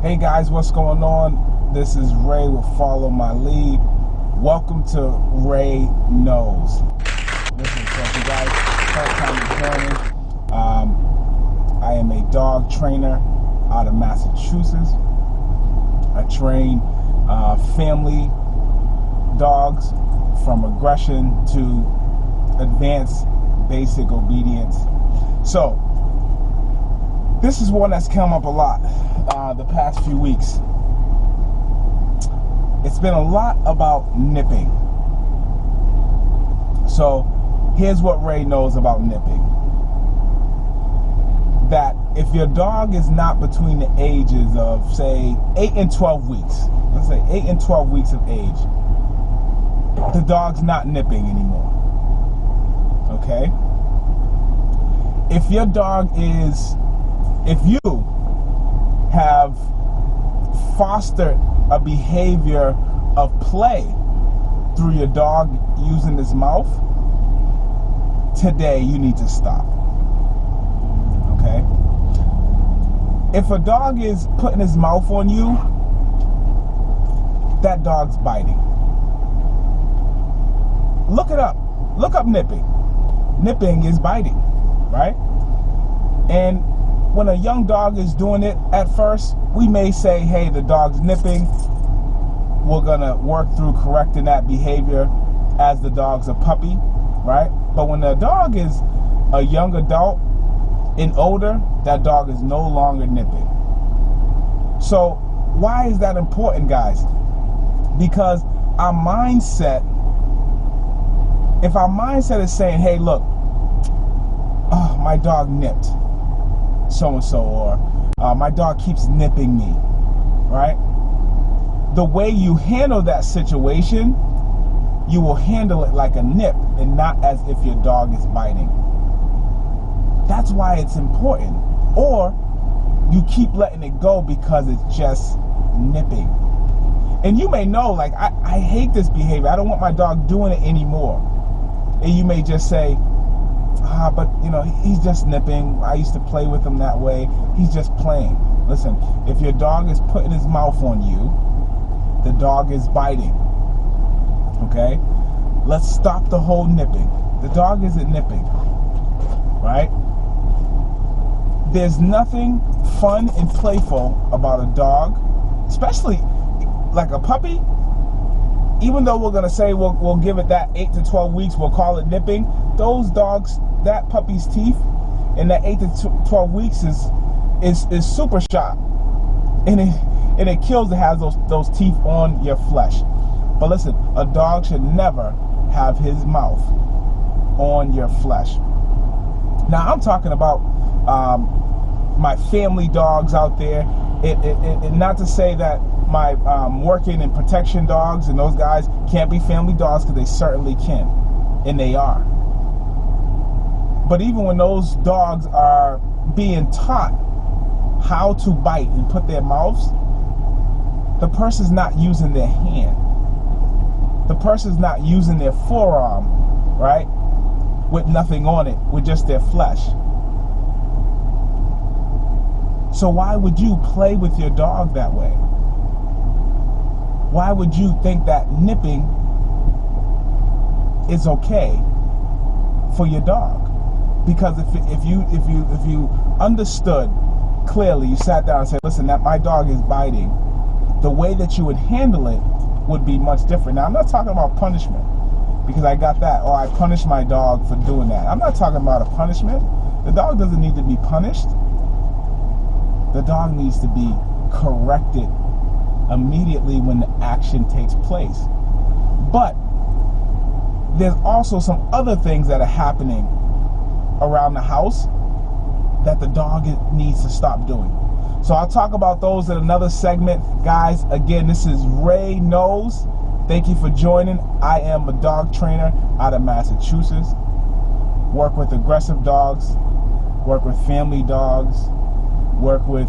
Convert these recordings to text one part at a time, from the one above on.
Hey guys, what's going on? This is Ray with Follow My Lead. Welcome to Ray Knows. Listen, so if you guys first time joining, I am a dog trainer out of Massachusetts. I train family dogs from aggression to advanced basic obedience. So this is one that's come up a lot the past few weeks. It's been a lot about nipping. So here's what Ray knows about nipping. That if your dog is not between the ages of, say, 8 and 12 weeks, let's say 8 and 12 weeks of age, the dog's not nipping anymore. Okay? If your dog is, if you have fostered a behavior of play through your dog using his mouth, today you need to stop. Okay? If a dog is putting his mouth on you, that dog's biting. Look it up. Look up nipping. Nipping is biting, right? And when a young dog is doing it at first, we may say, hey, the dog's nipping. We're going to work through correcting that behavior as the dog's a puppy, right? But when the dog is a young adult and older, that dog is no longer nipping. So why is that important, guys? Because our mindset, if our mindset is saying, hey, look, oh, my dog nipped so-and-so, or my dog keeps nipping me, right? The way you handle that situation, you will handle it like a nip and not as if your dog is biting. That's why it's important. Or you keep letting it go because it's just nipping. And you may know, like, I hate this behavior. I don't want my dog doing it anymore. And you may just say, but you know, he's just nipping. I used to play with him that way. He's just playing. Listen, if your dog is putting his mouth on you, the dog is biting. Okay? Let's stop the whole nipping. The dog isn't nipping. Right? There's nothing fun and playful about a dog, especially like a puppy. Even though we're going to say we'll give it that 8 to 12 weeks, we'll call it nipping. Those dogs, that puppy's teeth in that 8 to 12 weeks is super sharp. And it kills to have those teeth on your flesh. But listen, a dog should never have his mouth on your flesh. Now, I'm talking about my family dogs out there. It not to say that my working and protection dogs and those guys can't be family dogs, because they certainly can, and they are. But even when those dogs are being taught how to bite and put their mouths, the person's not using their hand. The person's not using their forearm, right? With nothing on it, with just their flesh. So why would you play with your dog that way? Why would you think that nipping is okay for your dog? Because if you understood clearly, you sat down and said, listen, that my dog is biting, the way that you would handle it would be much different. Now, I'm not talking about punishment, because I got that, or I punish my dog for doing that. I'm not talking about a punishment. The dog doesn't need to be punished. The dog needs to be corrected immediately when the action takes place. But there's also some other things that are happening around the house that the dog needs to stop doing. So I'll talk about those in another segment. Guys, again, this is Ray Knows. Thank you for joining. I am a dog trainer out of Massachusetts. Work with aggressive dogs, work with family dogs, work with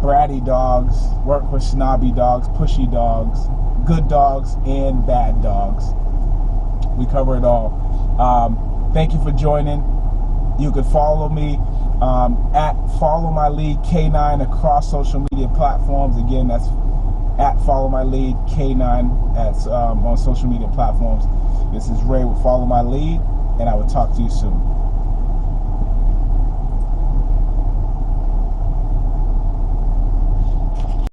bratty dogs, work with snobby dogs, pushy dogs, good dogs, and bad dogs. We cover it all. Thank you for joining. You can follow me At Follow My Lead K9 across social media platforms. Again, that's at Follow My Lead K9 on social media platforms. This is Ray with Follow My Lead, and I will talk to you soon.